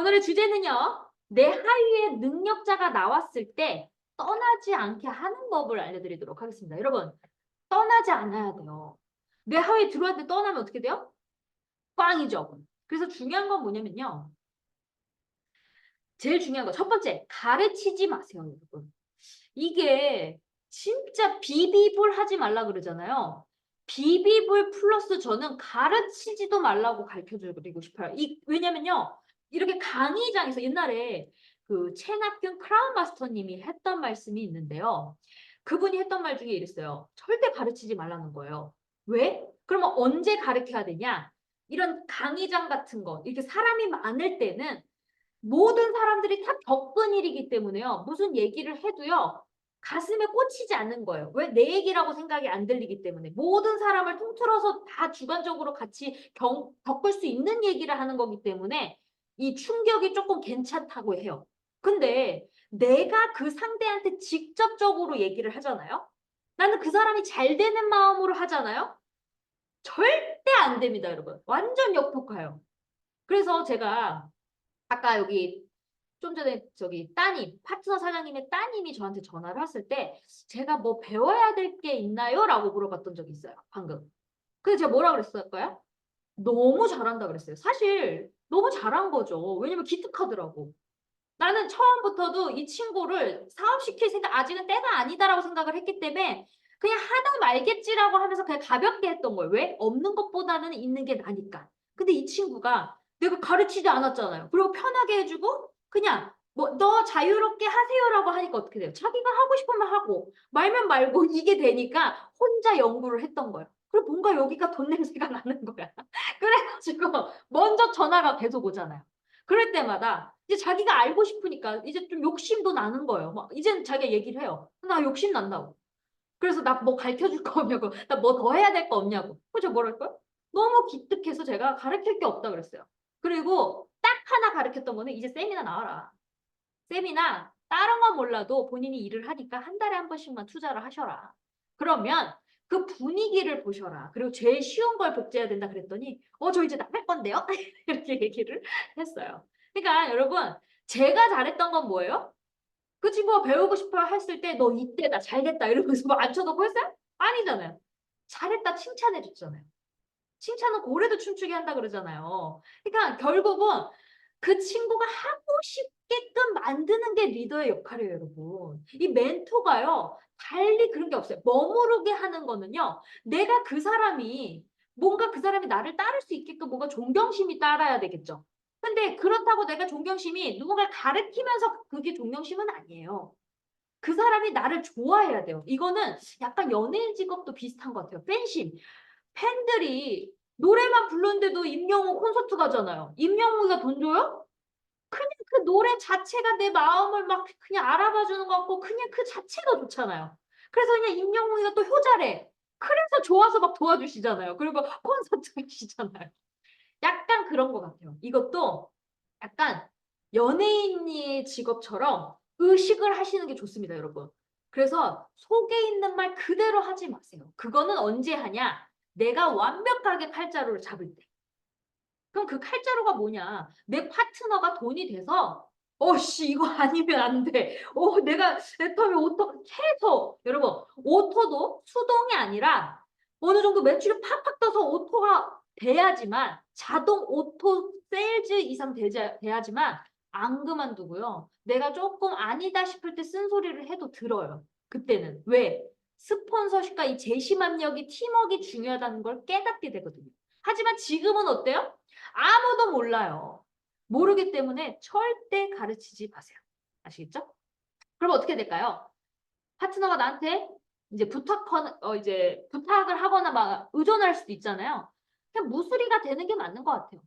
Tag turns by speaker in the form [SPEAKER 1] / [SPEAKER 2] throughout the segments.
[SPEAKER 1] 오늘의 주제는요. 내 하위에 능력자가 나왔을 때 떠나지 않게 하는 법을 알려드리도록 하겠습니다. 여러분, 떠나지 않아야 돼요. 내 하위에 들어갈 때 떠나면 어떻게 돼요? 꽝이죠. 그래서 중요한 건 뭐냐면요. 제일 중요한 거 첫 번째, 가르치지 마세요, 여러분. 이게 진짜 비비불 하지 말라 그러잖아요. 비비불 플러스 저는 가르치지도 말라고 가르쳐드리고 싶어요. 왜냐면요. 이렇게 강의장에서 옛날에 그 채낙균 크라운 마스터님이 했던 말씀이 있는데요. 그분이 했던 말 중에 이랬어요. 절대 가르치지 말라는 거예요. 왜? 그러면 언제 가르쳐야 되냐? 이런 강의장 같은 거, 이렇게 사람이 많을 때는 모든 사람들이 다 겪은 일이기 때문에요. 무슨 얘기를 해도요. 가슴에 꽂히지 않는 거예요. 왜? 내 얘기라고 생각이 안 들리기 때문에. 모든 사람을 통틀어서 다 주관적으로 같이 겪을 수 있는 얘기를 하는 거기 때문에 이 충격이 조금 괜찮다고 해요. 근데 내가 그 상대한테 직접적으로 얘기를 하잖아요. 나는 그 사람이 잘 되는 마음으로 하잖아요. 절대 안 됩니다, 여러분. 완전 역폭화요. 그래서 제가 아까 여기 좀 전에 저기 따님, 파트너 사장님의 따님이 저한테 전화를 했을 때 제가 뭐 배워야 될 게 있나요? 라고 물어봤던 적이 있어요. 방금. 그래서 제가 뭐라 그랬을까요? 너무 잘한다 그랬어요. 사실 너무 잘한 거죠. 왜냐면 기특하더라고. 나는 처음부터도 이 친구를 사업시킬 생각, 아직은 때가 아니다라고 생각을 했기 때문에 그냥 하다 말겠지라고 하면서 그냥 가볍게 했던 거예요. 왜? 없는 것보다는 있는 게 나니까. 근데 이 친구가 내가 가르치지 않았잖아요. 그리고 편하게 해주고 그냥 뭐 너 자유롭게 하세요라고 하니까 어떻게 돼요? 자기가 하고 싶으면 하고 말면 말고 이게 되니까 혼자 연구를 했던 거예요. 그리고 뭔가 여기가 돈 냄새가 나는 거야. 그래가지고 먼저 전화가 계속 오잖아요. 그럴 때마다 이제 자기가 알고 싶으니까 이제 좀 욕심도 나는 거예요. 막 이제는 자기가 얘기를 해요. 나 욕심 난다고. 그래서 나 뭐 가르쳐 줄 거 없냐고. 나 뭐 더 해야 될 거 없냐고. 그래서 뭐랄까요? 너무 기특해서 제가 가르칠 게 없다 그랬어요. 그리고 딱 하나 가르쳤던 거는 이제 세미나 나와라. 세미나 다른 건 몰라도 본인이 일을 하니까 한 달에 한 번씩만 투자를 하셔라. 그러면 그 분위기를 보셔라. 그리고 제일 쉬운 걸 복제해야 된다 그랬더니 저 이제 나갈 건데요? 이렇게 얘기를 했어요. 그러니까 여러분 제가 잘했던 건 뭐예요? 그 친구가 배우고 싶어 했을 때 너 이때다 잘됐다 이러면서 막 앉혀놓고 했어요? 아니잖아요. 잘했다 칭찬해 줬잖아요. 칭찬은 고래도 춤추게 한다 그러잖아요. 그러니까 결국은 그 친구가 하고 싶게끔 만드는 게 리더의 역할이에요, 여러분. 이 멘토가요, 달리 그런 게 없어요. 머무르게 하는 거는요, 내가 그 사람이, 뭔가 그 사람이 나를 따를 수 있게끔 뭔가 존경심이 따라야 되겠죠. 근데 그렇다고 내가 존경심이 누군가를 가르치면서 그게 존경심은 아니에요. 그 사람이 나를 좋아해야 돼요. 이거는 약간 연예인 직업도 비슷한 것 같아요. 팬심. 팬들이 노래만 부르는데도 임영웅 콘서트 가잖아요. 임영웅이가 돈 줘요? 그냥 그 노래 자체가 내 마음을 막 그냥 알아봐 주는 것 같고 그냥 그 자체가 좋잖아요. 그래서 그냥 임영웅이가 또 효자래. 그래서 좋아서 막 도와주시잖아요. 그리고 콘서트 가시잖아요. 약간 그런 것 같아요. 이것도 약간 연예인의 직업처럼 의식을 하시는 게 좋습니다, 여러분. 그래서 속에 있는 말 그대로 하지 마세요. 그거는 언제 하냐? 내가 완벽하게 칼자루를 잡을 때. 그럼 그 칼자루가 뭐냐? 내 파트너가 돈이 돼서 씨 이거 아니면 안 돼. 내가 애터미 오토 최소 여러분 오토도 수동이 아니라 어느 정도 매출이 팍팍 떠서 오토가 돼야지만 자동 오토 세일즈 이상 돼야지만 안 그만두고요. 내가 조금 아니다 싶을 때 쓴소리를 해도 들어요. 그때는 왜? 스폰서십과 이 제시맘력이 팀워크가 중요하다는 걸 깨닫게 되거든요. 하지만 지금은 어때요? 아무도 몰라요. 모르기 때문에 절대 가르치지 마세요. 아시겠죠? 그럼 어떻게 될까요? 파트너가 나한테 이제 이제 부탁을 하거나 막 의존할 수도 있잖아요. 그냥 무수리가 되는 게 맞는 것 같아요.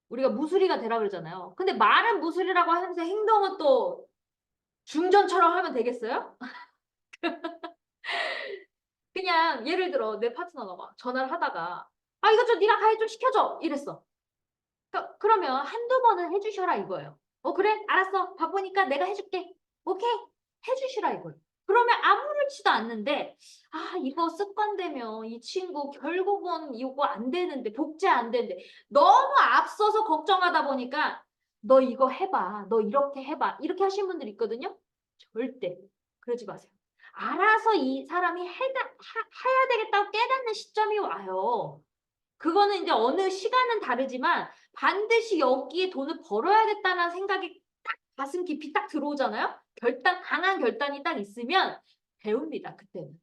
[SPEAKER 1] 우리가 무수리가 되라 그러잖아요. 근데 말은 무수리라고 하면서 행동은 또 중전처럼 하면 되겠어요? 그냥 예를 들어 내 파트너가 전화를 하다가 이거 좀 네가 가해 좀 시켜줘 이랬어. 그러면 한두 번은 해주셔라 이거예요. 그래 알았어 바쁘니까 내가 해줄게. 오케이 해주시라 이거예요. 그러면 아무렇지도 않는데 이거 습관되면 이 친구 결국은 이거 안 되는데 복제 안 되는데 너무 앞서서 걱정하다 보니까 너 이거 해봐. 너 이렇게 해봐. 이렇게 하시는 분들 있거든요. 절대 그러지 마세요. 알아서 이 사람이 해야 되겠다고 깨닫는 시점이 와요. 그거는 이제 어느 시간은 다르지만 반드시 여기에 돈을 벌어야겠다는 생각이 딱 가슴 깊이 딱 들어오잖아요. 강한 결단이 딱 있으면 배웁니다. 그때는.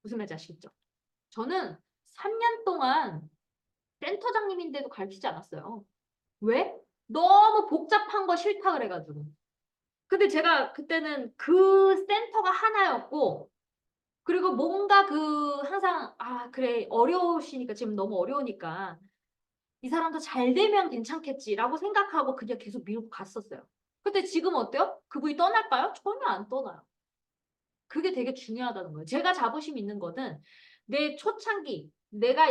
[SPEAKER 1] 무슨 말인지 아시겠죠? 저는 3년 동안 센터장님인데도 가르치지 않았어요. 왜? 너무 복잡한 거 싫다 그래가지고. 근데 제가 그때는 그 센터가 하나였고, 그리고 뭔가 항상, 그래, 어려우시니까, 지금 너무 어려우니까, 이 사람도 잘 되면 괜찮겠지라고 생각하고 그냥 계속 밀고 갔었어요. 근데 지금 어때요? 그분이 떠날까요? 전혀 안 떠나요. 그게 되게 중요하다는 거예요. 제가 자부심 있는 거는 내 초창기, 내가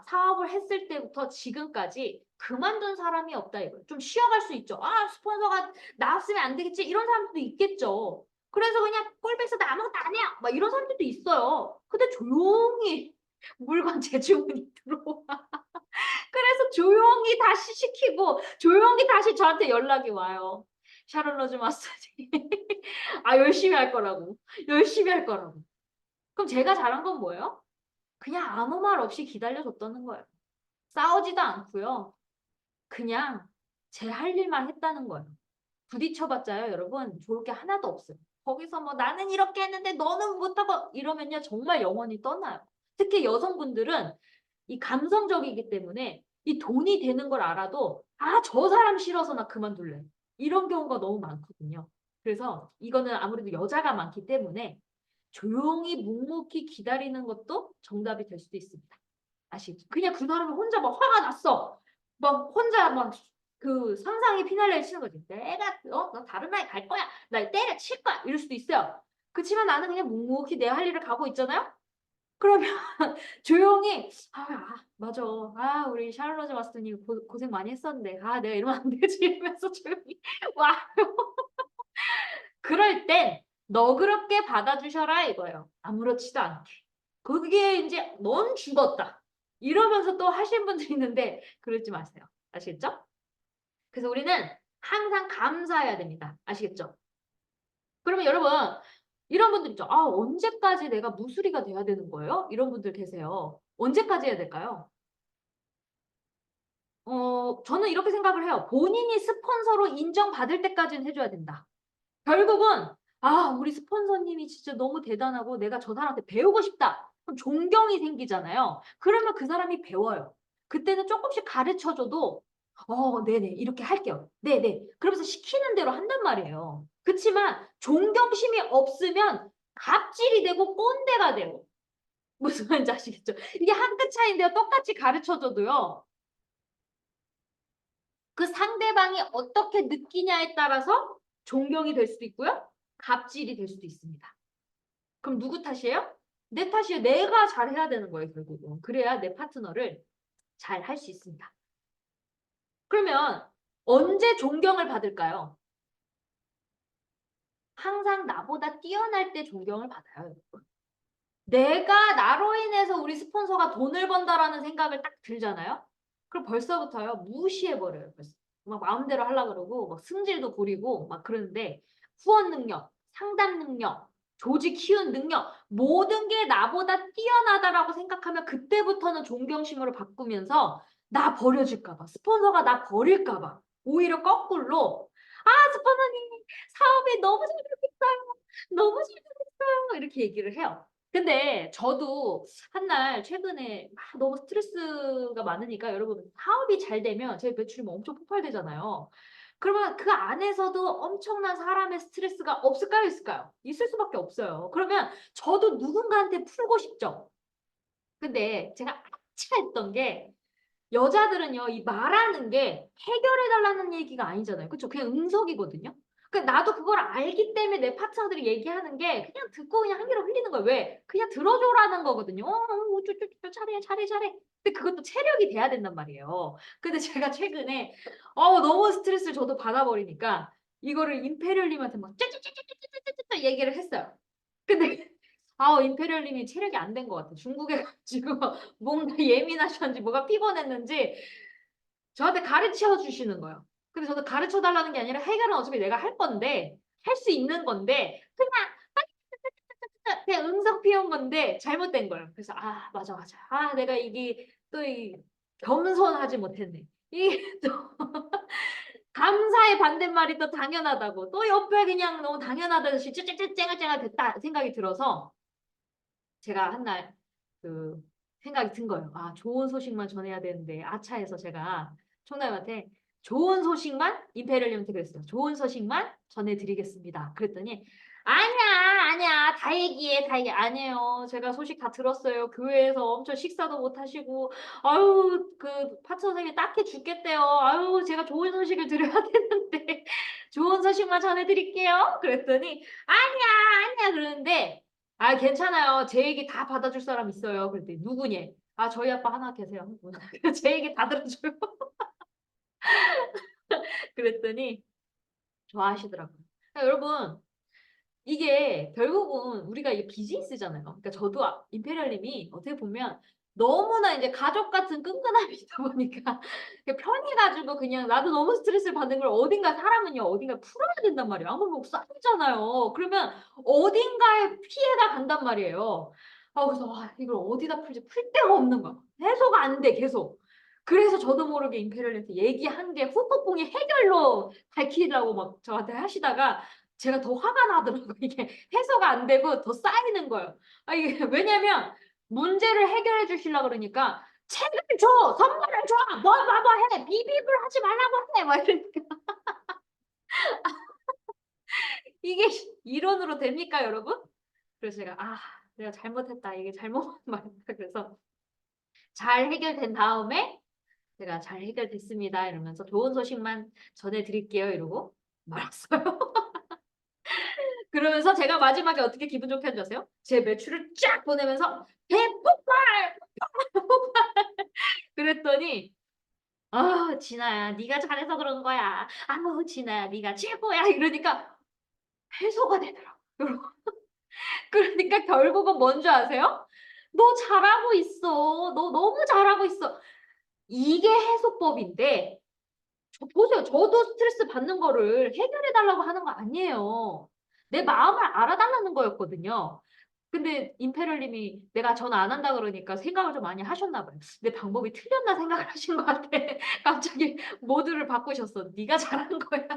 [SPEAKER 1] 사업을 했을 때부터 지금까지 그만둔 사람이 없다 이거예요. 좀 쉬어갈 수 있죠. 스폰서가 나왔으면 안 되겠지. 이런 사람들도 있겠죠. 그래서 그냥 꼴백서 나 아무것도 안 해요. 막 이런 사람들도 있어요. 근데 조용히 물건 재주문이 들어와. 그래서 조용히 다시 시키고 조용히 다시 저한테 연락이 와요. 샤론 로즈 마사지. 열심히 할 거라고. 열심히 할 거라고. 그럼 제가 잘한 건 뭐예요? 그냥 아무 말 없이 기다려줬다는 거예요. 싸우지도 않고요. 그냥 제 할 일만 했다는 거예요. 부딪혀봤자요, 여러분. 좋을 게 하나도 없어요. 거기서 뭐 나는 이렇게 했는데 너는 못하고 이러면요, 정말 영원히 떠나요. 특히 여성분들은 이 감성적이기 때문에 이 돈이 되는 걸 알아도 저 사람 싫어서 나 그만둘래. 이런 경우가 너무 많거든요. 그래서 이거는 아무래도 여자가 많기 때문에 조용히 묵묵히 기다리는 것도 정답이 될 수도 있습니다. 아시죠? 그냥 그 사람이 혼자 막 화가 났어. 막 혼자 막 그 상상이 피날레를 치는 거지. 내가 너 다른 나라에 갈 거야. 날 때려칠 거야. 이럴 수도 있어요. 그렇지만 나는 그냥 묵묵히 내 할 일을 가고 있잖아요. 그러면 조용히 맞아. 우리 샤를로즈 마스터님 고생 많이 했었는데 내가 이러면 안 되지 이러면서 조용히 와요. 그럴 땐 너그럽게 받아주셔라 이거예요. 아무렇지도 않게. 그게 이제 넌 죽었다. 이러면서 또 하신 분들이 있는데 그러지 마세요. 아시겠죠? 그래서 우리는 항상 감사해야 됩니다. 아시겠죠? 그러면 여러분 이런 분들 있죠. 언제까지 내가 무수리가 돼야 되는 거예요? 이런 분들 계세요. 언제까지 해야 될까요? 저는 이렇게 생각을 해요. 본인이 스폰서로 인정받을 때까지는 해줘야 된다. 결국은 우리 스폰서님이 진짜 너무 대단하고 내가 저 사람한테 배우고 싶다. 그럼 존경이 생기잖아요. 그러면 그 사람이 배워요. 그때는 조금씩 가르쳐줘도 네네 이렇게 할게요. 네네 그러면서 시키는 대로 한단 말이에요. 그렇지만 존경심이 없으면 갑질이 되고 꼰대가 돼요. 무슨 말인지 아시겠죠? 이게 한 끗 차이인데요. 똑같이 가르쳐줘도요. 그 상대방이 어떻게 느끼냐에 따라서 존경이 될 수도 있고요. 갑질이 될 수도 있습니다. 그럼 누구 탓이에요? 내 탓이에요. 내가 잘해야 되는 거예요, 결국은. 그래야 내 파트너를 잘 할 수 있습니다. 그러면 언제 존경을 받을까요? 항상 나보다 뛰어날 때 존경을 받아요, 여러분. 내가 나로 인해서 우리 스폰서가 돈을 번다라는 생각을 딱 들잖아요? 그럼 벌써부터요, 무시해버려요, 벌써. 막 마음대로 하려고 그러고, 막 승질도 부리고, 막 그러는데, 후원 능력, 상담 능력, 조직 키운 능력, 모든 게 나보다 뛰어나다라고 생각하면 그때부터는 존경심으로 바꾸면서 나 버려줄까봐, 스폰서가 나 버릴까봐, 오히려 거꾸로, 스폰서님, 사업이 너무 잘 되겠어요. 너무 잘 되겠어요. 이렇게 얘기를 해요. 근데 저도 한날 최근에 너무 스트레스가 많으니까 여러분 사업이 잘 되면 제 매출이 뭐 엄청 폭발되잖아요. 그러면 그 안에서도 엄청난 사람의 스트레스가 없을까요? 있을까요? 있을 수밖에 없어요. 그러면 저도 누군가한테 풀고 싶죠. 근데 제가 아차했던 게 여자들은요, 이 말하는 게 해결해달라는 얘기가 아니잖아요. 그쵸? 그냥 응석이거든요. 그러니까 나도 그걸 알기 때문에 내 파트너들이 얘기하는 게 그냥 듣고 그냥 한 귀로 흘리는 거예요. 왜? 그냥 들어줘라는 거거든요. 잘해, 잘해, 잘해. 근데 그것도 체력이 돼야 된단 말이에요. 근데 제가 최근에 너무 스트레스를 저도 받아버리니까 이거를 임페리얼님한테 막 짜짜짜짜짜짜짜짜 얘기를 했어요. 근데 임페리얼님이 체력이 안 된 것 같아. 중국에 가지고 뭔가 예민하셨는지 뭐가 피곤했는지 저한테 가르쳐 주시는 거예요. 근데 저는 가르쳐 달라는 게 아니라 해결은 어차피 내가 할 건데, 할 수 있는 건데, 그냥 응석 피운 건데 잘못된 거예요. 그래서 아 맞아 맞아. 아 내가 이게 또 이 겸손하지 못했네. 이게 또 감사의 반대말이 또 당연하다고. 또 옆에 그냥 너무 당연하듯이 쨍쨍쨍쨍쨍 됐다 생각이 들어서 제가 한 날 그 생각이 든 거예요. 아 좋은 소식만 전해야 되는데 아차해서 제가 총장님한테 좋은 소식만 임페리얼님한테 그랬어요. 좋은 소식만 전해드리겠습니다. 그랬더니 아니야 아니야 다 얘기해 다 얘기 아니에요. 제가 소식 다 들었어요. 교회에서 엄청 식사도 못 하시고 아유 그 파트 선생님이 딱해 죽겠대요. 아유 제가 좋은 소식을 드려야 되는데 좋은 소식만 전해드릴게요. 그랬더니 아니야 그러는데 아, 괜찮아요. 제 얘기 다 받아줄 사람 있어요. 그랬더니 누구니? 아, 저희 아빠 하나 계세요. 제 얘기 다 들어줘요. 그랬더니 좋아하시더라고요. 그러니까 여러분, 이게 결국은 우리가 이게 비즈니스잖아요. 그러니까 저도 임페리얼님이 어떻게 보면 너무나 이제 가족 같은 끈끈함이 있다 보니까 편해가지고 그냥 나도 너무 스트레스를 받는 걸 어딘가 사람은요 어딘가 풀어야 된단 말이에요. 아무 뭐 싸우잖아요. 그러면 어딘가에 피해가 간단 말이에요. 아 그래서 와 이걸 어디다 풀지 풀 데가 없는 거야. 해소가 안 돼 계속. 그래서 저도 모르게 임페리얼한테 얘기한 게 후폭풍이 해결로 밝히려고 막 저한테 하시다가 제가 더 화가 나더라고요. 이게 해소가 안 되고 더 쌓이는 거예요. 아, 이게 왜냐면 문제를 해결해 주시려고 그러니까 책을 줘! 선물을 줘! 뭐 해! 비비블 하지 말라고 해! 막 이러니까. 이게 이론으로 됩니까, 여러분? 그래서 제가, 아, 내가 잘못했다. 이게 잘못 말했다. 그래서 잘 해결된 다음에 제가 잘 해결됐습니다. 이러면서 좋은 소식만 전해드릴게요. 이러고 말았어요. 그러면서 제가 마지막에 어떻게 기분 좋게 한줄 아세요? 제 매출을 쫙 보내면서 대폭발! 그랬더니 아 진아야 네가 잘해서 그런 거야. 아우 진아야 네가 최고야. 이러니까 해소가 되더라고. 그러니까 결국은 뭔지 아세요? 너 잘하고 있어. 너 너무 잘하고 있어. 이게 해소법인데 보세요. 저도 스트레스 받는 거를 해결해 달라고 하는 거 아니에요. 내 마음을 알아달라는 거였거든요. 근데 임페리얼님이 내가 전화 안 한다 그러니까 생각을 좀 많이 하셨나 봐요. 내 방법이 틀렸나 생각을 하신 것 같아. 갑자기 모드를 바꾸셨어. 네가 잘한 거야.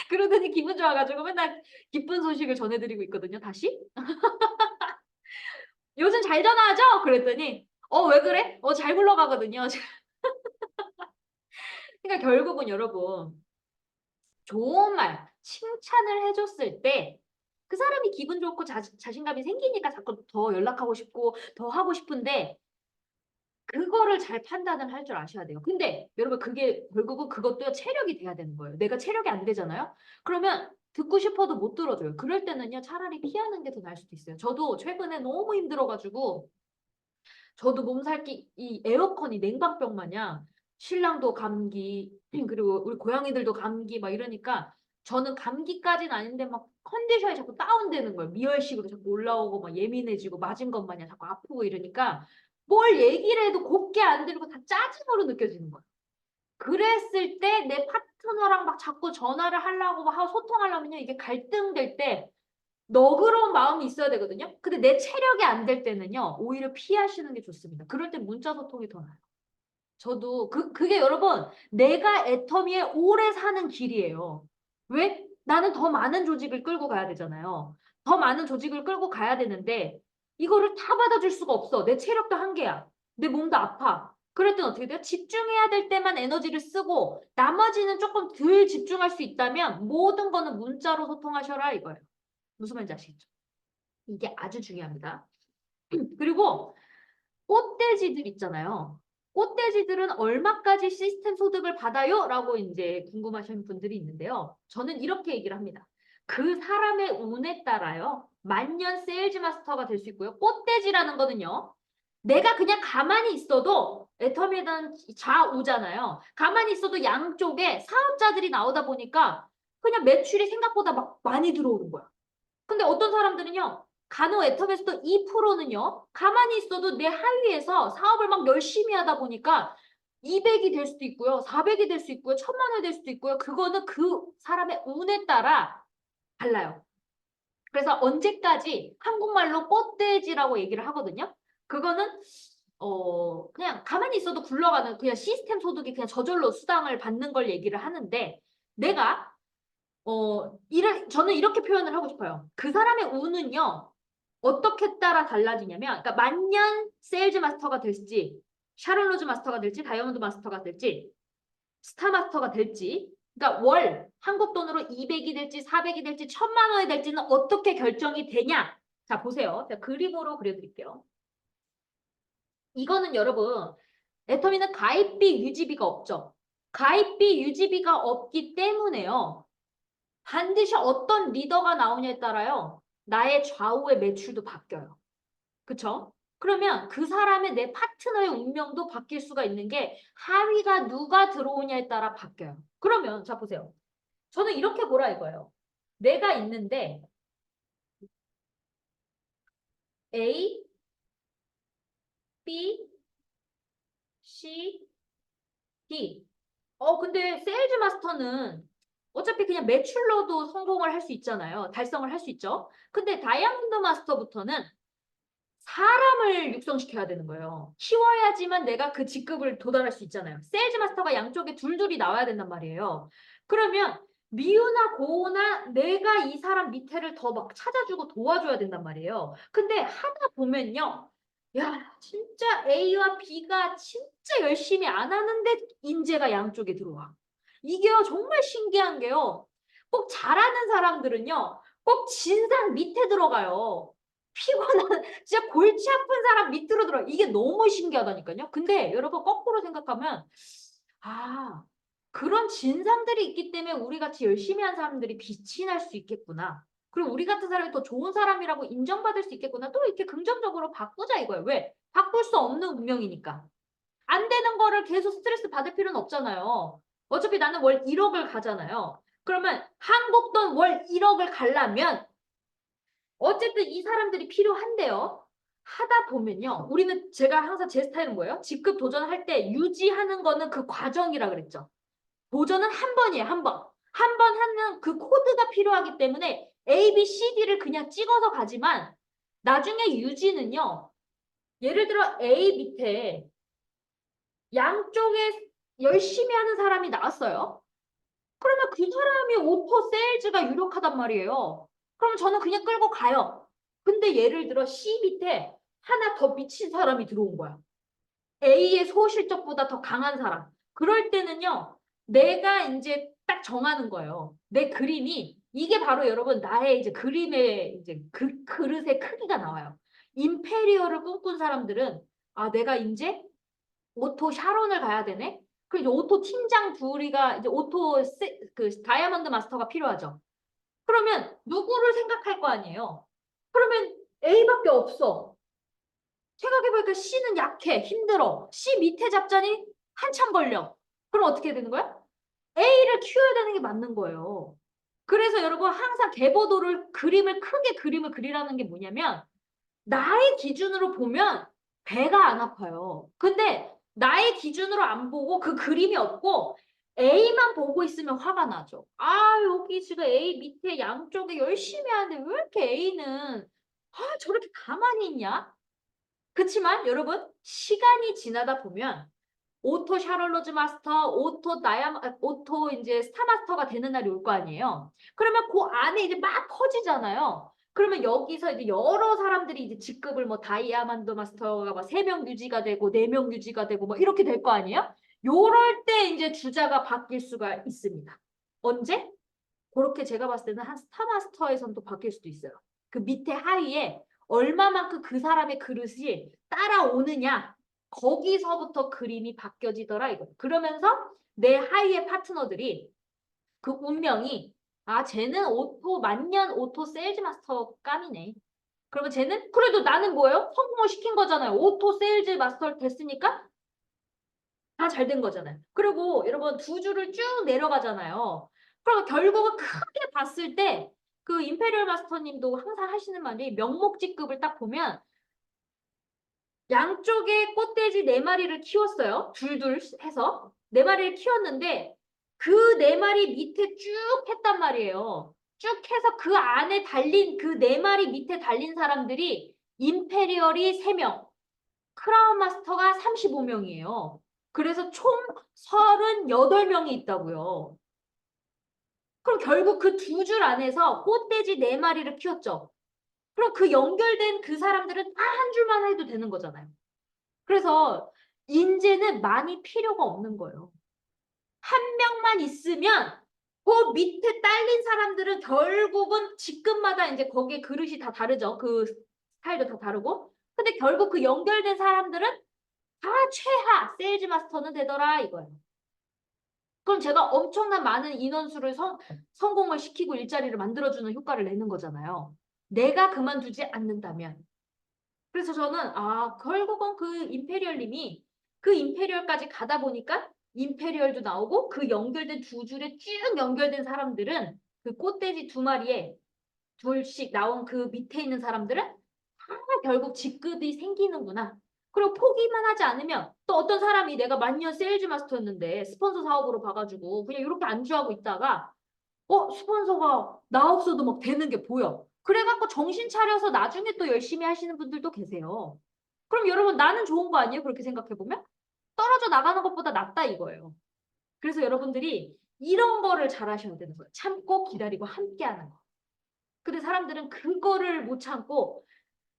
[SPEAKER 1] 그러더니 기분 좋아가지고 맨날 기쁜 소식을 전해드리고 있거든요. 다시. 요즘 잘 전화하죠? 그랬더니 왜 그래? 잘 굴러가거든요. 그러니까 결국은 여러분 좋은 말, 칭찬을 해줬을 때 그 사람이 기분 좋고 자신감이 생기니까 자꾸 더 연락하고 싶고 더 하고 싶은데 그거를 잘 판단을 할 줄 아셔야 돼요. 근데 여러분 그게 결국은 그것도 체력이 돼야 되는 거예요. 내가 체력이 안 되잖아요. 그러면 듣고 싶어도 못 들어줘요. 그럴 때는요 차라리 피하는 게 더 나을 수도 있어요. 저도 최근에 너무 힘들어가지고 저도 몸살기 이 에어컨이 냉방병 마냥 신랑도 감기 그리고 우리 고양이들도 감기 막 이러니까 저는 감기까지는 아닌데 막 컨디션이 자꾸 다운되는 거예요. 미열식으로 자꾸 올라오고 막 예민해지고 맞은 것 마냥 자꾸 아프고 이러니까 뭘 얘기를 해도 곱게 안 들고 다 짜증으로 느껴지는 거예요. 그랬을 때 내 파트너랑 막 자꾸 전화를 하려고 막 소통하려면요 이게 갈등될 때 너그러운 마음이 있어야 되거든요. 근데 내 체력이 안 될 때는요 오히려 피하시는 게 좋습니다. 그럴 때 문자 소통이 더 나아요. 저도 그게 여러분 내가 애터미에 오래 사는 길이에요. 왜? 나는 더 많은 조직을 끌고 가야 되잖아요. 더 많은 조직을 끌고 가야 되는데 이거를 다 받아줄 수가 없어. 내 체력도 한계야. 내 몸도 아파. 그럴 땐 어떻게 돼요? 집중해야 될 때만 에너지를 쓰고 나머지는 조금 덜 집중할 수 있다면 모든 거는 문자로 소통하셔라 이거예요. 무슨 말인지 아시겠죠? 이게 아주 중요합니다. 그리고 꽃돼지들 있잖아요. 꽃돼지들은 얼마까지 시스템 소득을 받아요? 라고 이제 궁금하신 분들이 있는데요. 저는 이렇게 얘기를 합니다. 그 사람의 운에 따라요. 만년 세일즈 마스터가 될 수 있고요. 꽃돼지라는 거는요. 내가 그냥 가만히 있어도 애터미는 좌우잖아요. 가만히 있어도 양쪽에 사업자들이 나오다 보니까 그냥 매출이 생각보다 막 많이 들어오는 거야. 근데 어떤 사람들은요. 간호 애텀에서도 2%는요. 가만히 있어도 내 하위에서 사업을 막 열심히 하다 보니까 200이 될 수도 있고요. 400이 될 수 있고요. 1000만 원이 될 수도 있고요. 그거는 그 사람의 운에 따라 달라요. 그래서 언제까지 한국말로 뻗대지라고 얘기를 하거든요. 그거는 그냥 가만히 있어도 굴러가는 그냥 시스템 소득이 그냥 저절로 수당을 받는 걸 얘기를 하는데 내가 저는 이렇게 표현을 하고 싶어요. 그 사람의 운은요. 어떻게 따라 달라지냐면 그러니까 만년 세일즈 마스터가 될지 샤론 로즈 마스터가 될지 다이아몬드 마스터가 될지 스타 마스터가 될지 그러니까 월 한국 돈으로 200이 될지 400이 될지 1000만 원이 될지는 어떻게 결정이 되냐. 자 보세요. 제가 그림으로 그려드릴게요. 이거는 여러분 애터미는 가입비 유지비가 없죠. 가입비 유지비가 없기 때문에요. 반드시 어떤 리더가 나오냐에 따라요. 나의 좌우의 매출도 바뀌어요. 그쵸? 그러면 그 사람의 내 파트너의 운명도 바뀔 수가 있는 게 하위가 누가 들어오냐에 따라 바뀌어요. 그러면 자 보세요. 저는 이렇게 보라 이거예요. 내가 있는데 A, B, C, D. 근데 세일즈 마스터는 어차피 그냥 매출로도 성공을 할 수 있잖아요. 달성을 할 수 있죠. 근데 다이아몬드 마스터부터는 사람을 육성시켜야 되는 거예요. 키워야지만 내가 그 직급을 도달할 수 있잖아요. 세일즈 마스터가 양쪽에 둘둘이 나와야 된단 말이에요. 그러면 미우나 고우나 내가 이 사람 밑에를 더 막 찾아주고 도와줘야 된단 말이에요. 근데 하다 보면요. 야, 진짜 A와 B가 진짜 열심히 안 하는데 인재가 양쪽에 들어와. 이게요, 정말 신기한 게요. 꼭 잘하는 사람들은요, 꼭 진상 밑에 들어가요. 피곤한 진짜 골치 아픈 사람 밑으로 들어. 이게 너무 신기하다니까요. 근데 여러분 거꾸로 생각하면 아 그런 진상들이 있기 때문에 우리 같이 열심히 한 사람들이 빛이 날 수 있겠구나. 그리고 우리 같은 사람이 더 좋은 사람이라고 인정받을 수 있겠구나. 또 이렇게 긍정적으로 바꾸자 이거예요. 왜? 바꿀 수 없는 운명이니까. 안 되는 거를 계속 스트레스 받을 필요는 없잖아요. 어차피 나는 월 1억을 가잖아요. 그러면 한국 돈 월 1억을 가려면 어쨌든 이 사람들이 필요한데요. 하다 보면요. 우리는 제가 항상 제 스타일은 뭐예요? 직급 도전할 때 유지하는 거는 그 과정이라 그랬죠. 도전은 한 번이에요. 한 번. 한 번 하는 그 코드가 필요하기 때문에 A, B, C, D를 그냥 찍어서 가지만 나중에 유지는요. 예를 들어 A 밑에 양쪽에 열심히 하는 사람이 나왔어요. 그러면 그 사람이 오토 세일즈가 유력하단 말이에요. 그럼 저는 그냥 끌고 가요. 근데 예를 들어 C 밑에 하나 더 미친 사람이 들어온 거야. A의 소실적보다 더 강한 사람. 그럴 때는요, 내가 이제 딱 정하는 거예요. 내 그림이 이게 바로 여러분 나의 이제 그림의 이제 그 그릇의 크기가 나와요. 임페리어를 꿈꾼 사람들은 아 내가 이제 오토 샤론을 가야 되네. 그리고 이제 오토 팀장 둘이가 이제 그 다이아몬드 마스터가 필요하죠. 그러면 누구를 생각할 거 아니에요. 그러면 A밖에 없어. 생각해보니까 C는 약해, 힘들어. C 밑에 잡자니 한참 걸려. 그럼 어떻게 되는 거야? A를 키워야 되는 게 맞는 거예요. 그래서 여러분 항상 계보도를 그림을 그리라는 게 뭐냐면 나의 기준으로 보면 배가 안 아파요. 근데 나의 기준으로 안 보고 그 그림이 없고 A만 보고 있으면 화가 나죠. 아, 여기 지금 A 밑에 양쪽에 열심히 하는데 왜 이렇게 A는 저렇게 가만히 있냐? 그렇지만 여러분 시간이 지나다 보면 오토 샤를로즈 마스터, 오토 이제 스타 마스터가 되는 날이 올 거 아니에요. 그러면 그 안에 이제 막 커지잖아요. 그러면 여기서 이제 여러 사람들이 이제 직급을 뭐 다이아몬드 마스터가 막 3명 유지가 되고 4명 유지가 되고 뭐 이렇게 될 거 아니에요? 요럴 때 이제 주자가 바뀔 수가 있습니다. 언제? 그렇게 제가 봤을 때는 한 스타 마스터에선 또 바뀔 수도 있어요. 그 밑에 하위에 얼마만큼 그 사람의 그릇이 따라오느냐 거기서부터 그림이 바뀌어지더라 이거. 그러면서 내 하위의 파트너들이 그 운명이 쟤는 오토 만년 오토 세일즈 마스터 감이네. 그러면 쟤는 그래도 나는 뭐예요? 성공을 시킨 거잖아요. 오토 세일즈 마스터 됐으니까 다 잘 된 거잖아요. 그리고 여러분 두 줄을 쭉 내려가잖아요. 그럼 결국은 크게 봤을 때 그 임페리얼 마스터님도 항상 하시는 말이 명목직급을 딱 보면 양쪽에 꽃돼지 4마리를 키웠어요. 둘둘 해서 4마리를 키웠는데 그 4마리 밑에 쭉 했단 말이에요. 쭉 해서 그 안에 달린 그 4마리 밑에 달린 사람들이 임페리얼이 3명, 크라운 마스터가 35명이에요. 그래서 총 38명이 있다고요. 그럼 결국 그 2줄 안에서 꽃돼지 4마리를 키웠죠. 그럼 그 연결된 그 사람들은 다 한 줄만 해도 되는 거잖아요. 그래서 인재는 많이 필요가 없는 거예요. 한 명만 있으면 그 밑에 딸린 사람들은 결국은 직급마다 이제 거기에 그릇이 다 다르죠. 그 스타일도 다 다르고. 근데 결국 그 연결된 사람들은 다 최하 세일즈 마스터는 되더라 이거예요. 그럼 제가 엄청난 많은 인원수를 성공을 시키고 일자리를 만들어주는 효과를 내는 거잖아요. 내가 그만두지 않는다면. 그래서 저는 결국은 그 임페리얼님이 그 임페리얼까지 가다 보니까 임페리얼도 나오고 그 연결된 2줄에 쭉 연결된 사람들은 그 꽃돼지 2마리에 둘씩 나온 그 밑에 있는 사람들은 다 결국 직급이 생기는구나. 그리고 포기만 하지 않으면 또 어떤 사람이 내가 만년 세일즈 마스터였는데 스폰서 사업으로 봐가지고 그냥 이렇게 안주하고 있다가 스폰서가 나 없어도 막 되는 게 보여. 그래갖고 정신 차려서 나중에 또 열심히 하시는 분들도 계세요. 그럼 여러분 나는 좋은 거 아니에요? 그렇게 생각해보면? 떨어져 나가는 것보다 낫다 이거예요. 그래서 여러분들이 이런 거를 잘 하셔야 되는 거예요. 참고 기다리고 함께 하는 거. 근데 사람들은 그거를 못 참고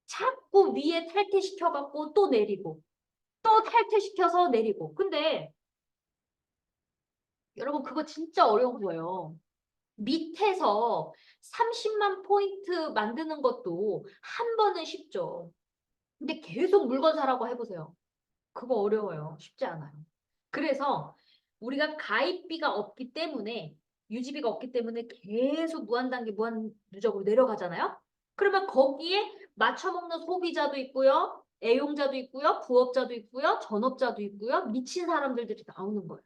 [SPEAKER 1] 자꾸 위에 탈퇴시켜갖고 또 내리고 또 탈퇴시켜서 내리고. 근데 여러분 그거 진짜 어려운 거예요. 밑에서 30만 포인트 만드는 것도 한 번은 쉽죠. 근데 계속 물건 사라고 해보세요. 그거 어려워요. 쉽지 않아요. 그래서 우리가 가입비가 없기 때문에 유지비가 없기 때문에 계속 무한단계 무한 누적으로 내려가잖아요. 그러면 거기에 맞춰먹는 소비자도 있고요. 애용자도 있고요. 부업자도 있고요. 전업자도 있고요. 미친 사람들이 나오는 거예요.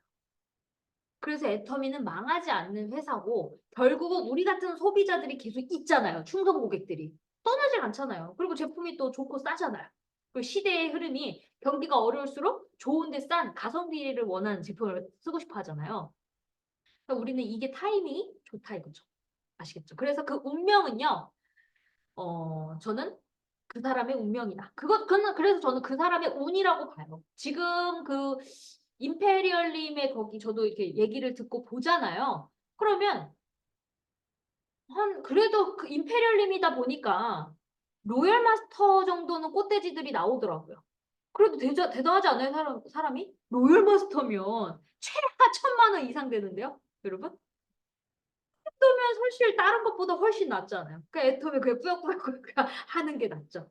[SPEAKER 1] 그래서 애터미는 망하지 않는 회사고 결국은 우리 같은 소비자들이 계속 있잖아요. 충성 고객들이. 떠나질 않잖아요. 그리고 제품이 또 좋고 싸잖아요. 그 시대의 흐름이 경기가 어려울수록 좋은데 싼 가성비를 원하는 제품을 쓰고 싶어 하잖아요. 그러니까 우리는 이게 타이밍이 좋다 이거죠. 아시겠죠? 그래서 그 운명은요. 저는 그 사람의 운명이다. 그래서 저는 그 사람의 운이라고 봐요. 지금 그 임페리얼님의 거기 저도 이렇게 얘기를 듣고 보잖아요. 그러면 그래도 그 임페리얼님이다 보니까 로열 마스터 정도는 꽃돼지들이 나오더라고요. 그래도 대단하지 않아요, 사람이? 로열 마스터면 최하 1,000만 원 이상 되는데요, 여러분? 그러면 사실 다른 것보다 훨씬 낫잖아요. 그러니까 애터미 그냥 꾸역꾸역 그냥 하는 게 낫죠.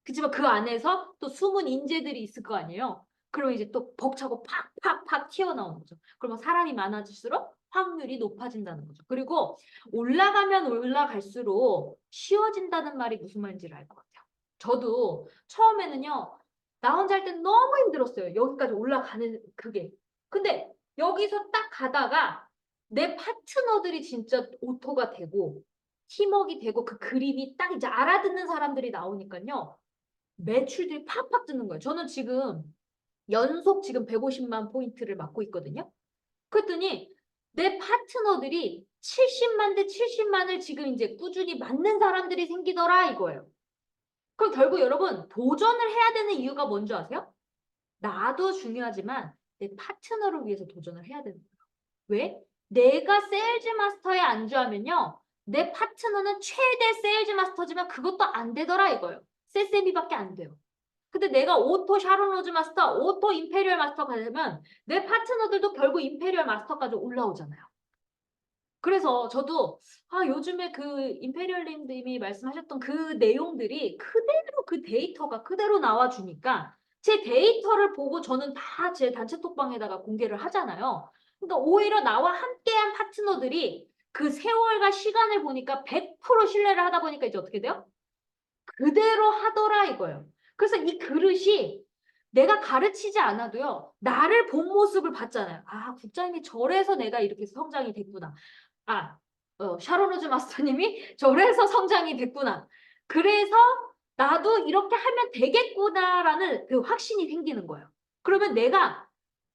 [SPEAKER 1] 그치만 그 안에서 또 숨은 인재들이 있을 거 아니에요. 그러면 이제 또 벅차고 팍팍팍 튀어나오는 거죠. 그러면 사람이 많아질수록 확률이 높아진다는 거죠. 그리고 올라가면 올라갈수록 쉬워진다는 말이 무슨 말인지를 알 것 같아요. 저도 처음에는요. 나 혼자 할 때는 너무 힘들었어요. 여기까지 올라가는 그게. 근데 여기서 딱 가다가 내 파트너들이 진짜 오토가 되고 팀워크가 되고 그 그림이 딱 이제 알아듣는 사람들이 나오니까요. 매출들이 팍팍 뜨는 거예요. 저는 지금 연속 지금 150만 포인트를 맡고 있거든요. 그랬더니 내 파트너들이 70만 대 70만을 지금 이제 꾸준히 맞는 사람들이 생기더라 이거예요. 그럼 결국 여러분 도전을 해야 되는 이유가 뭔지 아세요? 나도 중요하지만 내 파트너를 위해서 도전을 해야 되는 거예요. 왜? 내가 세일즈 마스터에 안주하면요. 내 파트너는 최대 세일즈 마스터지만 그것도 안 되더라 이거예요. 세세미밖에 안 돼요. 근데 내가 오토 샤론 로즈 마스터, 오토 임페리얼 마스터가 되면 내 파트너들도 결국 임페리얼 마스터까지 올라오잖아요. 그래서 저도 요즘에 그 임페리얼님이 말씀하셨던 그 내용들이 그대로 그 데이터가 그대로 나와주니까 제 데이터를 보고 저는 다 제 단체 톡방에다가 공개를 하잖아요. 그러니까 오히려 나와 함께한 파트너들이 그 세월과 시간을 보니까 100% 신뢰를 하다 보니까 이제 어떻게 돼요? 그대로 하더라 이거예요. 그래서 이 그릇이 내가 가르치지 않아도요. 나를 본 모습을 봤잖아요. 국장님이 저래서 내가 이렇게 성장이 됐구나. 샤론 로즈 마스터님이 저래서 성장이 됐구나. 그래서 나도 이렇게 하면 되겠구나라는 그 확신이 생기는 거예요. 그러면 내가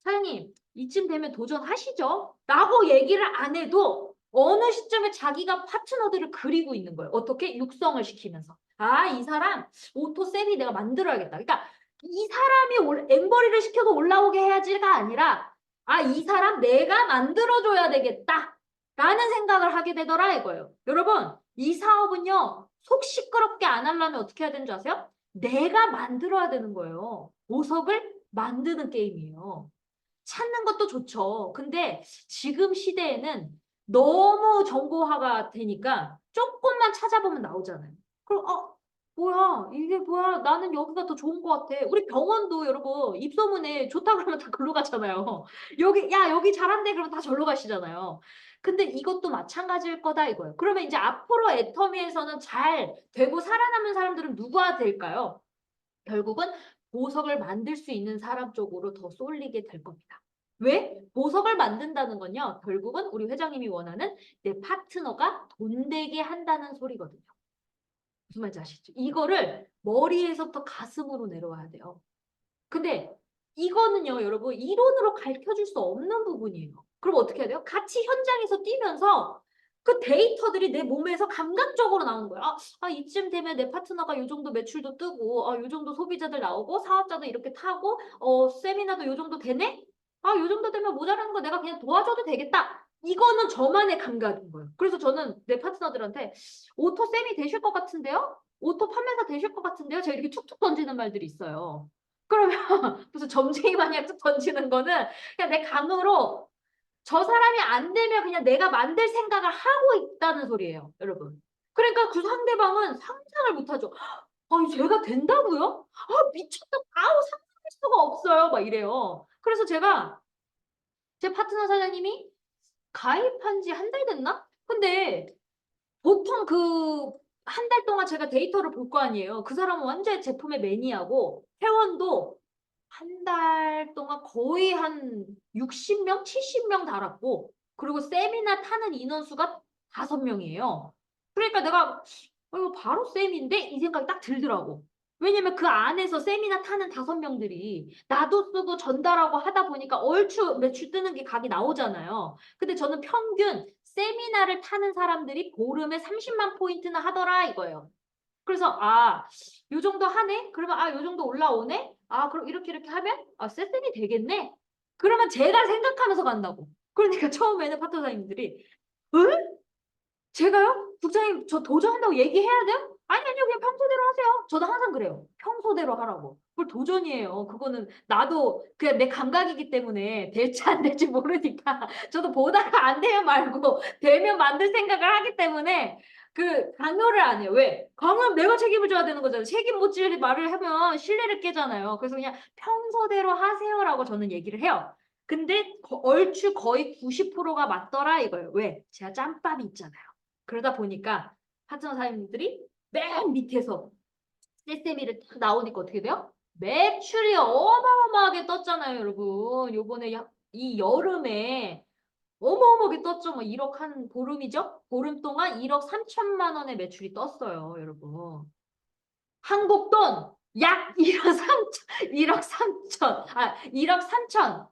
[SPEAKER 1] 사장님 이쯤 되면 도전하시죠? 라고 얘기를 안 해도 어느 시점에 자기가 파트너들을 그리고 있는 거예요. 어떻게? 육성을 시키면서. 아, 이 사람 오토 세미 내가 만들어야겠다. 그러니까 이 사람이 앵벌이를 시켜서 올라오게 해야지가 아니라 아, 이 사람 내가 만들어줘야 되겠다. 라는 생각을 하게 되더라 이거예요. 여러분, 이 사업은요. 속 시끄럽게 안 하려면 어떻게 해야 되는 줄 아세요? 내가 만들어야 되는 거예요. 보석을 만드는 게임이에요. 찾는 것도 좋죠. 근데 지금 시대에는 너무 정보화가 되니까 조금만 찾아보면 나오잖아요. 그럼 뭐야 이게 뭐야 나는 여기가 더 좋은 것 같아. 우리 병원도 여러분 입소문에 좋다 그러면 다 글로 가잖아요. 여기 야 여기 잘한대 그러면 다 절로 가시잖아요. 근데 이것도 마찬가지일 거다 이거예요. 그러면 이제 앞으로 애터미에서는 잘 되고 살아남은 사람들은 누가 될까요? 결국은 보석을 만들 수 있는 사람 쪽으로 더 쏠리게 될 겁니다. 왜? 보석을 만든다는 건요. 결국은 우리 회장님이 원하는 내 파트너가 돈 되게 한다는 소리거든요. 무슨 말인지 아시죠? 이거를 머리에서부터 가슴으로 내려와야 돼요. 근데 이거는요, 여러분, 이론으로 가르쳐줄 수 없는 부분이에요. 그럼 어떻게 해야 돼요? 같이 현장에서 뛰면서 그 데이터들이 내 몸에서 감각적으로 나오는 거예요. 이쯤 되면 내 파트너가 요 정도 매출도 뜨고, 요 정도 소비자들 나오고, 사업자도 이렇게 타고, 세미나도 요 정도 되네? 요 정도 되면 모자라는 거 내가 그냥 도와줘도 되겠다. 이거는 저만의 감각인 거예요. 그래서 저는 내 파트너들한테 오토 쌤이 되실 것 같은데요? 오토 판매사 되실 것 같은데요? 제가 이렇게 툭툭 던지는 말들이 있어요. 그러면 무슨 점쟁이 마냥 툭 던지는 거는 그냥 내 감으로 저 사람이 안 되면 그냥 내가 만들 생각을 하고 있다는 소리예요, 여러분. 그러니까 그 상대방은 상상을 못하죠. 아니, 제가 된다고요? 미쳤다. 상상할 수가 없어요. 막 이래요. 그래서 제가 제 파트너 사장님이 가입한 지 한 달 됐나? 근데 보통 그 한 달 동안 제가 데이터를 볼 거 아니에요. 그 사람은 완전 제품의 매니아고 회원도 한 달 동안 거의 한 60명, 70명 달았고 그리고 세미나 타는 인원수가 5명이에요. 그러니까 내가 이거 바로 쌤인데 이 생각이 딱 들더라고. 왜냐면 그 안에서 세미나 타는 5명들이 나도 쓰고 전달하고 하다 보니까 얼추 매출 뜨는 게 각이 나오잖아요. 근데 저는 평균 세미나를 타는 사람들이 보름에 30만 포인트나 하더라 이거예요. 그래서 요 정도 하네? 그러면 요 정도 올라오네? 그럼 이렇게 하면 세븐이 되겠네? 그러면 제가 생각하면서 간다고. 그러니까 처음에는 파트너사님들이 응? 제가요? 국장님 저 도전한다고 얘기해야 돼요? 아니요 그냥 평소대로 하세요. 저도 항상 그래요. 평소대로 하라고. 그걸 도전이에요. 그거는 나도 그냥 내 감각이기 때문에 될지 안 될지 모르니까 저도 보다가 안 되면 말고 되면 만들 생각을 하기 때문에 그 강요를 안 해요. 왜? 강요는 내가 책임을 져야 되는 거잖아요. 책임 못 질 말을 하면 신뢰를 깨잖아요. 그래서 그냥 평소대로 하세요라고 저는 얘기를 해요. 근데 얼추 거의 90%가 맞더라 이거예요. 왜? 제가 짬밥이 있잖아요. 그러다 보니까 파트너 사장님들이 맨 밑에서 세세미를 딱 나오니까 어떻게 돼요? 매출이 어마어마하게 떴잖아요, 여러분. 요번에 이 여름에 어마어마하게 떴죠. 뭐 1억 한 보름이죠? 보름 동안 1억 3천만 원의 매출이 떴어요, 여러분. 한국 돈 약 1억 3천, 1억 3천, 1억 3천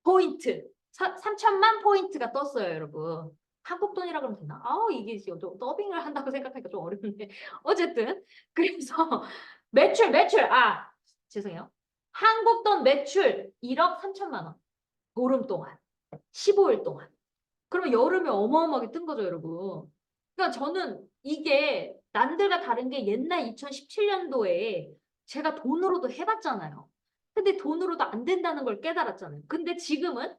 [SPEAKER 1] 포인트. 3천만 포인트가 떴어요, 여러분. 한국 돈이라 그러면 되나? 이게 좀 더빙을 한다고 생각하니까 좀 어렵네. 어쨌든 그래서 매출 죄송해요. 한국 돈 매출 1억 3천만 원. 보름 동안. 15일 동안. 그러면 여름에 어마어마하게 뜬 거죠, 여러분. 그러니까 저는 이게 남들과 다른 게 옛날 2017년도에 제가 돈으로도 해봤잖아요. 근데 돈으로도 안 된다는 걸 깨달았잖아요. 근데 지금은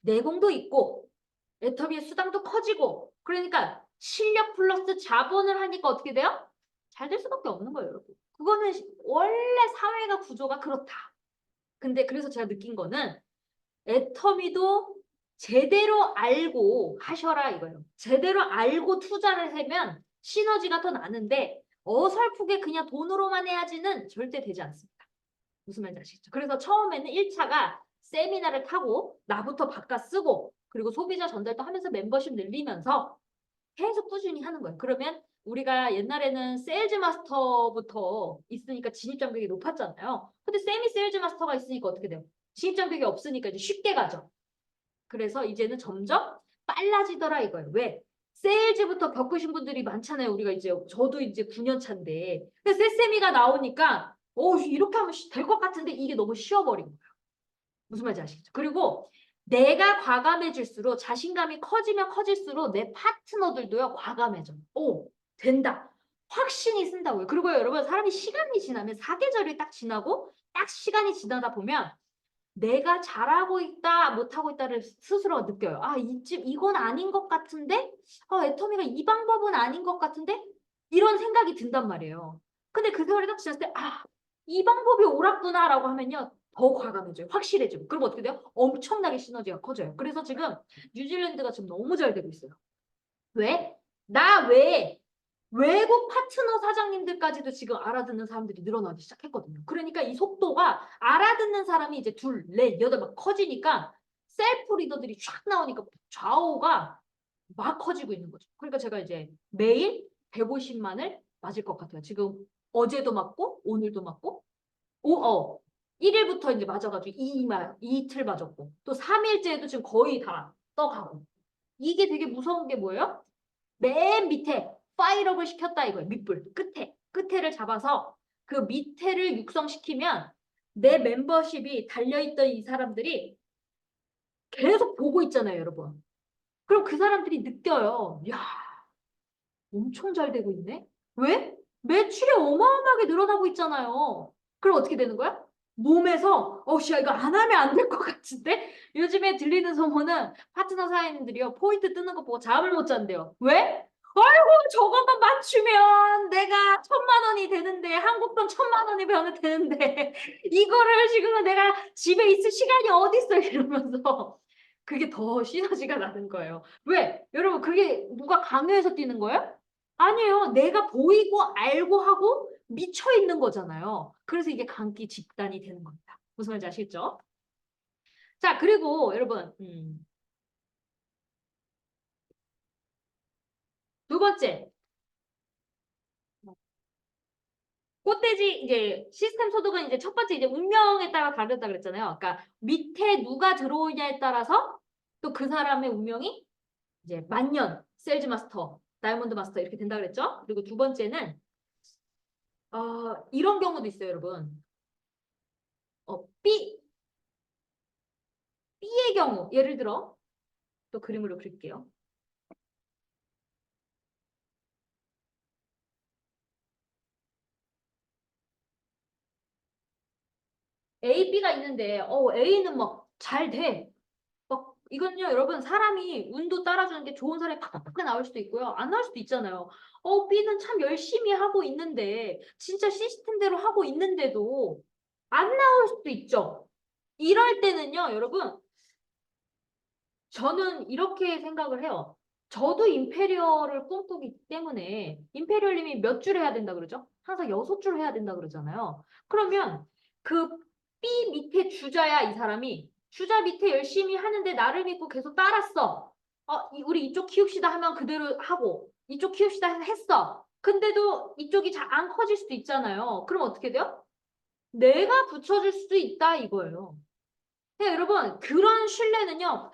[SPEAKER 1] 내공도 있고 애터미의 수당도 커지고 그러니까 실력 플러스 자본을 하니까 어떻게 돼요? 잘 될 수밖에 없는 거예요, 여러분. 그거는 원래 사회가 구조가 그렇다. 근데 그래서 제가 느낀 거는 애터미도 제대로 알고 하셔라 이거예요. 제대로 알고 투자를 하면 시너지가 더 나는데 어설프게 그냥 돈으로만 해야지는 절대 되지 않습니다. 무슨 말인지 아시겠죠? 그래서 처음에는 1차가 세미나를 타고 나부터 바꿔 쓰고 그리고 소비자 전달도 하면서 멤버십 늘리면서 계속 꾸준히 하는 거예요. 그러면 우리가 옛날에는 세일즈 마스터부터 있으니까 진입 장벽이 높았잖아요. 근데 세미 세일즈 마스터가 있으니까 어떻게 돼요? 진입 장벽이 없으니까 이제 쉽게 가죠. 그래서 이제는 점점 빨라지더라 이거예요. 왜? 세일즈부터 겪으신 분들이 많잖아요. 우리가 이제 저도 이제 9년 차인데. 근데 세세미가 나오니까 이렇게 하면 될 것 같은데 이게 너무 쉬워버린 거예요. 무슨 말인지 아시겠죠? 그리고 내가 과감해질수록 자신감이 커지면 커질수록 내 파트너들도요 과감해져. 된다. 확신이 쓴다고요. 그리고 여러분 사람이 시간이 지나면 사계절이 딱 지나고 딱 시간이 지나다 보면 내가 잘하고 있다, 못하고 있다를 스스로 느껴요. 이건 아닌 것 같은데? 애터미가 이 방법은 아닌 것 같은데? 이런 생각이 든단 말이에요. 근데 그 세월이 딱 지났을 때, 이 방법이 옳았구나라고 하면요. 더 과감해져요. 확실해지고. 그럼 어떻게 돼요? 엄청나게 시너지가 커져요. 그래서 지금 뉴질랜드가 지금 너무 잘 되고 있어요. 왜? 왜? 외국 파트너 사장님들까지도 지금 알아듣는 사람들이 늘어나기 시작했거든요. 그러니까 이 속도가 알아듣는 사람이 이제 둘, 넷, 여덟 막 커지니까 셀프 리더들이 쫙 나오니까 좌우가 막 커지고 있는 거죠. 그러니까 제가 이제 매일 150만을 맞을 것 같아요. 지금 어제도 맞고 오늘도 맞고 1일부터 이제 맞아가지고 이틀 맞았고 또 3일째에도 지금 거의 다 떠가고 이게 되게 무서운 게 뭐예요? 맨 밑에 파일업을 시켰다 이거예요. 밑불 끝에를 잡아서 그 밑에를 육성시키면 내 멤버십이 달려있던 이 사람들이 계속 보고 있잖아요, 여러분. 그럼 그 사람들이 느껴요. 야, 엄청 잘 되고 있네. 왜? 매출이 어마어마하게 늘어나고 있잖아요. 그럼 어떻게 되는 거야? 몸에서 야 이거 안 하면 안 될 것 같은데? 요즘에 들리는 소문은 파트너 사장님들이요 포인트 뜨는 거 보고 잠을 못 잔대요. 왜? 아이고 저것만 맞추면 내가 1,000만 원이 되는데 한국 돈 1,000만 원이 되는데 이거를 지금은 내가 집에 있을 시간이 어디 있어 이러면서 그게 더 시너지가 나는 거예요. 왜? 여러분 그게 누가 강요해서 뛰는 거예요? 아니에요. 내가 보이고 알고 하고 미쳐 있는 거잖아요. 그래서 이게 강기 집단이 되는 겁니다. 무슨 말인지 아시겠죠? 자, 그리고 여러분, 두 번째, 꽃돼지 이제 시스템 소득은 이제 첫 번째 이제 운명에 따라 다르다 그랬잖아요. 그러니까 밑에 누가 들어오냐에 따라서 또 그 사람의 운명이 이제 만년 셀즈 마스터, 다이아몬드 마스터 이렇게 된다 그랬죠? 그리고 두 번째는 이런 경우도 있어요, 여러분. B, B의 경우 예를 들어 또 그림으로 그릴게요. A, B가 있는데 A는 막 잘 돼. 막 이건요 여러분 사람이 운도 따라주는 게 좋은 사람이 팍팍팍 나올 수도 있고요. 안 나올 수도 있잖아요. B는 참 열심히 하고 있는데 진짜 시스템대로 하고 있는데도 안 나올 수도 있죠. 이럴 때는요 여러분 저는 이렇게 생각을 해요. 저도 임페리얼을 꿈꾸기 때문에 임페리얼님이 몇 줄 해야 된다 그러죠? 항상 6줄 해야 된다 그러잖아요. 그러면 그 B 밑에 주자야 이 사람이 주자 밑에 열심히 하는데 나를 믿고 계속 따랐어. 우리 이쪽 키웁시다 하면 그대로 하고 이쪽 키웁시다 했어. 근데도 이쪽이 잘 안 커질 수도 있잖아요. 그럼 어떻게 돼요? 내가 붙여줄 수도 있다 이거예요. 근데 여러분 그런 신뢰는요.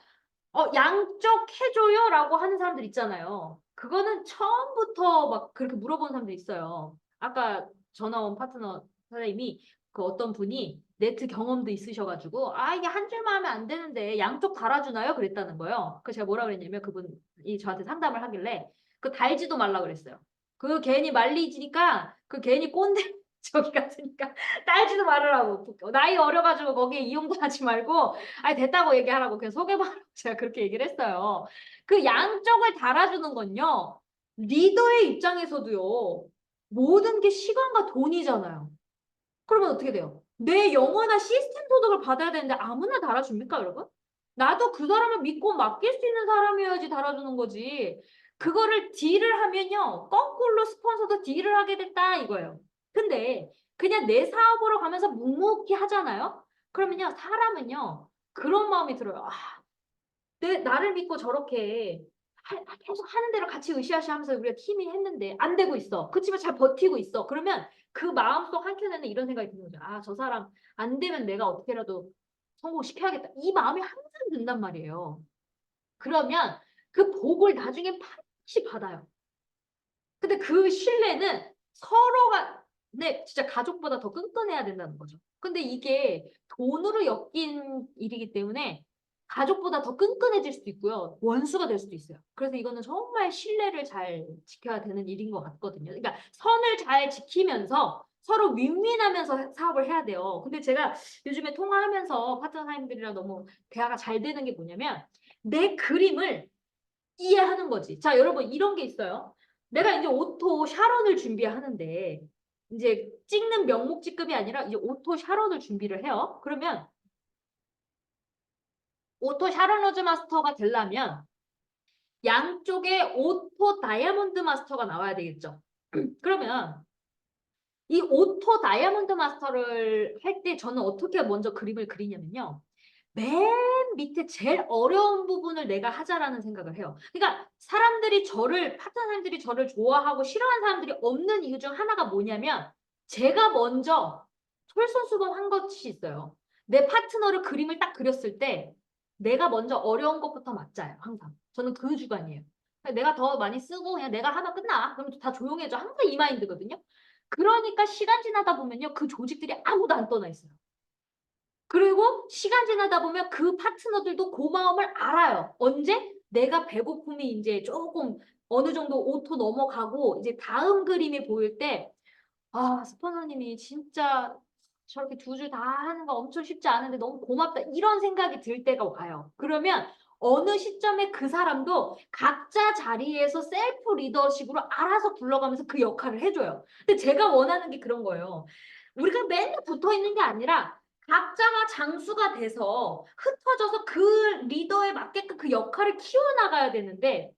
[SPEAKER 1] 양쪽 해줘요? 라고 하는 사람들 있잖아요. 그거는 처음부터 막 그렇게 물어보는 사람들 있어요. 아까 전화 온 파트너 선생님이 그 어떤 분이 네트 경험도 있으셔가지고 이게 한 줄만 하면 안 되는데 양쪽 달아주나요? 그랬다는 거예요. 그 제가 뭐라 그랬냐면 그분이 저한테 상담을 하길래 그 달지도 말라 그랬어요. 그 괜히 말리지니까 그 괜히 꼰대 저기 같으니까 딸지도 말으라고 나이 어려가지고 거기에 이용도 하지 말고 됐다고 얘기하라고 그냥 소개만 제가 그렇게 얘기를 했어요. 그 양쪽을 달아주는 건요. 리더의 입장에서도요. 모든 게 시간과 돈이잖아요. 그러면 어떻게 돼요? 내 영원한 시스템 소득을 받아야 되는데 아무나 달아줍니까, 여러분? 나도 그 사람을 믿고 맡길 수 있는 사람이어야지 달아주는 거지. 그거를 딜을 하면요. 거꾸로 스폰서도 딜을 하게 됐다 이거예요. 근데 그냥 내 사업으로 가면서 묵묵히 하잖아요. 그러면요. 사람은요. 그런 마음이 들어요. 나를 믿고 저렇게 계속 하는 대로 같이 으쌰으쌰 하면서 우리가 팀이 했는데 안 되고 있어. 그치만 잘 버티고 있어. 그러면 그 마음속 한켠에는 이런 생각이 드는 거죠. 아, 저 사람 안 되면 내가 어떻게라도 성공시켜야겠다. 이 마음이 항상 든단 말이에요. 그러면 그 복을 나중에 반드시 받아요. 근데 그 신뢰는 서로가 네, 진짜 가족보다 더 끈끈해야 된다는 거죠. 근데 이게 돈으로 엮인 일이기 때문에 가족보다 더 끈끈해질 수도 있고요. 원수가 될 수도 있어요. 그래서 이거는 정말 신뢰를 잘 지켜야 되는 일인 것 같거든요. 그러니까 선을 잘 지키면서 서로 윈윈하면서 사업을 해야 돼요. 근데 제가 요즘에 통화하면서 파트너사님들이랑 너무 대화가 잘 되는 게 뭐냐면 내 그림을 이해하는 거지. 자, 여러분 이런 게 있어요. 내가 이제 오토 샤론을 준비하는데 이제 찍는 명목지급이 아니라 이제 오토 샤론을 준비를 해요. 그러면 오토 샤론 로즈 마스터가 되려면 양쪽에 오토 다이아몬드 마스터가 나와야 되겠죠. 그러면 이 오토 다이아몬드 마스터를 할 때 저는 어떻게 먼저 그림을 그리냐면요. 맨 밑에 제일 어려운 부분을 내가 하자라는 생각을 해요. 그러니까 파트너 사람들이 저를 좋아하고 싫어하는 사람들이 없는 이유 중 하나가 뭐냐면 제가 먼저 솔선수범한 것이 있어요. 내 파트너를 그림을 딱 그렸을 때 내가 먼저 어려운 것부터 맞자요. 항상. 저는 그 주관이에요. 내가 더 많이 쓰고 그냥 내가 하면 끝나. 그럼 다 조용해져. 항상 이 마인드거든요. 그러니까 시간 지나다 보면요. 그 조직들이 아무도 안 떠나 있어요. 그리고 시간 지나다 보면 그 파트너들도 그 마음을 알아요. 언제? 내가 배고픔이 이제 조금 어느 정도 오토 넘어가고 이제 다음 그림이 보일 때 아, 스포너님이 진짜 저렇게 두 줄 다 하는 거 엄청 쉽지 않은데 너무 고맙다. 이런 생각이 들 때가 와요. 그러면 어느 시점에 그 사람도 각자 자리에서 셀프 리더십으로 알아서 굴러가면서 그 역할을 해줘요. 근데 제가 원하는 게 그런 거예요. 우리가 맨날 붙어 있는 게 아니라 각자가 장수가 돼서 흩어져서 그 리더에 맞게끔 그 역할을 키워나가야 되는데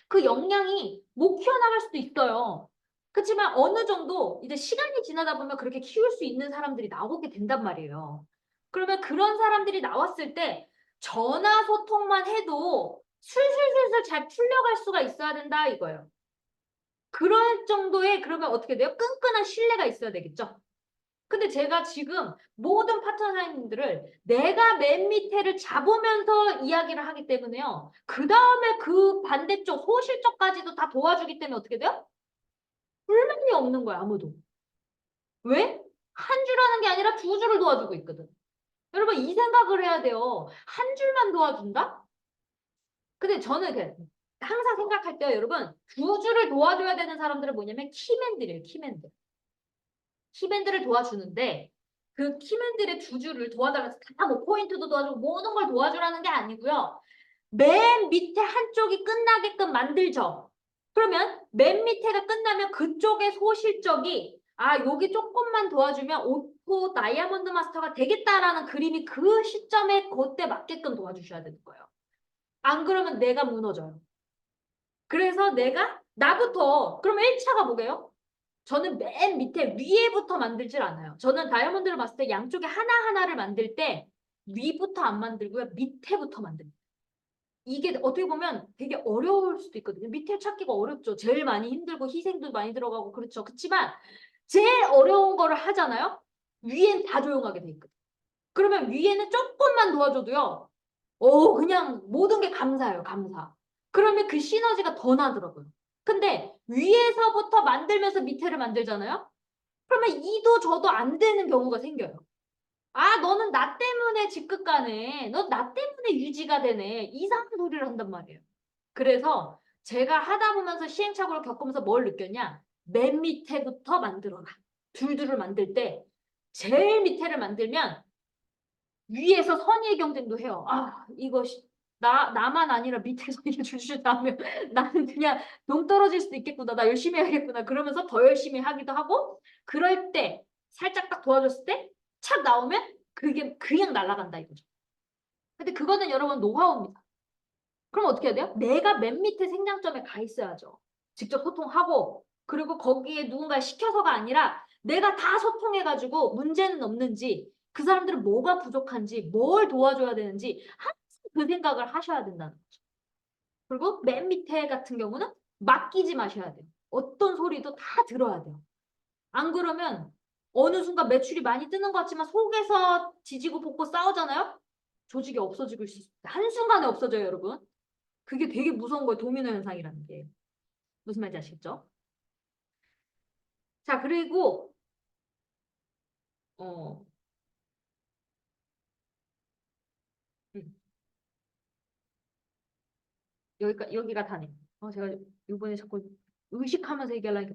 [SPEAKER 1] 그 역량이 못 키워나갈 수도 있어요. 그렇지만 어느 정도 이제 시간이 지나다 보면 그렇게 키울 수 있는 사람들이 나오게 된단 말이에요. 그러면 그런 사람들이 나왔을 때 전화 소통만 해도 술술술술 잘 풀려갈 수가 있어야 된다 이거예요. 그럴 정도의 그러면 어떻게 돼요? 끈끈한 신뢰가 있어야 되겠죠. 근데 제가 지금 모든 파트너님들을 내가 맨 밑에를 잡으면서 이야기를 하기 때문에요. 그 다음에 그 반대쪽 소실적까지도 다 도와주기 때문에 어떻게 돼요? 불만이 없는 거야, 아무도. 왜? 한 줄 하는 게 아니라 두 줄을 도와주고 있거든. 여러분 이 생각을 해야 돼요. 한 줄만 도와준다? 근데 저는 항상 생각할 때요, 여러분 두 줄을 도와줘야 되는 사람들은 뭐냐면 키맨들이에요, 키맨들. 키맨들을 도와주는데 그 키맨들의 두 줄을 도와달라서 다 뭐 포인트도 도와주고 모든 걸 도와주라는 게 아니고요. 맨 밑에 한쪽이 끝나게끔 만들죠. 그러면 맨 밑에가 끝나면 그쪽의 소실적이 아 여기 조금만 도와주면 오토 다이아몬드 마스터가 되겠다라는 그림이 그 시점에 그때 맞게끔 도와주셔야 되는 거예요. 안 그러면 내가 무너져요. 그래서 내가 나부터 그럼 1차가 뭐게요? 저는 맨 밑에 위에부터 만들질 않아요. 저는 다이아몬드를 봤을 때 양쪽에 하나하나를 만들 때 위부터 안 만들고요. 밑에부터 만듭니다. 이게 어떻게 보면 되게 어려울 수도 있거든요. 밑에 찾기가 어렵죠. 제일 많이 힘들고 희생도 많이 들어가고 그렇죠. 그렇지만 제일 어려운 거를 하잖아요. 위엔 다 조용하게 돼 있거든요. 그러면 위에는 조금만 도와줘도요. 그냥 모든 게 감사해요. 감사. 그러면 그 시너지가 더 나더라고요. 근데 위에서부터 만들면서 밑에를 만들잖아요. 그러면 이도 저도 안 되는 경우가 생겨요. 아, 너는 나 때문에 직급 가네. 너 나 때문에 유지가 되네. 이상한 소리를 한단 말이에요. 그래서 제가 하다 보면서 시행착오를 겪으면서 뭘 느꼈냐? 맨 밑에부터 만들어라. 둘둘을 만들 때 제일 밑에를 만들면 위에서 선의의 경쟁도 해요. 아, 이거 나만 아니라 밑에서 이게 줄줄 나면 나는 그냥 동떨어질 수도 있겠구나. 나 열심히 해야겠구나. 그러면서 더 열심히 하기도 하고 그럴 때 살짝 딱 도와줬을 때 착 나오면 그게 그냥 날아간다 이거죠. 근데 그거는 여러분 노하우입니다. 그럼 어떻게 해야 돼요? 내가 맨 밑에 생장점에 가 있어야죠. 직접 소통하고 그리고 거기에 누군가 시켜서가 아니라 내가 다 소통해가지고 문제는 없는지 그 사람들은 뭐가 부족한지 뭘 도와줘야 되는지 항상 그 생각을 하셔야 된다는 거죠. 그리고 맨 밑에 같은 경우는 맡기지 마셔야 돼요. 어떤 소리도 다 들어야 돼요. 안 그러면 어느 순간 매출이 많이 뜨는 것 같지만 속에서 지지고 볶고 싸우잖아요? 조직이 없어지고 있을 수 있어요. 한순간에 없어져요, 여러분. 그게 되게 무서운 거예요, 도미노 현상이라는 게. 무슨 말인지 아시겠죠? 자, 그리고 어, 음, 여기가 다네. 제가 이번에 자꾸 의식하면서 얘기하려니까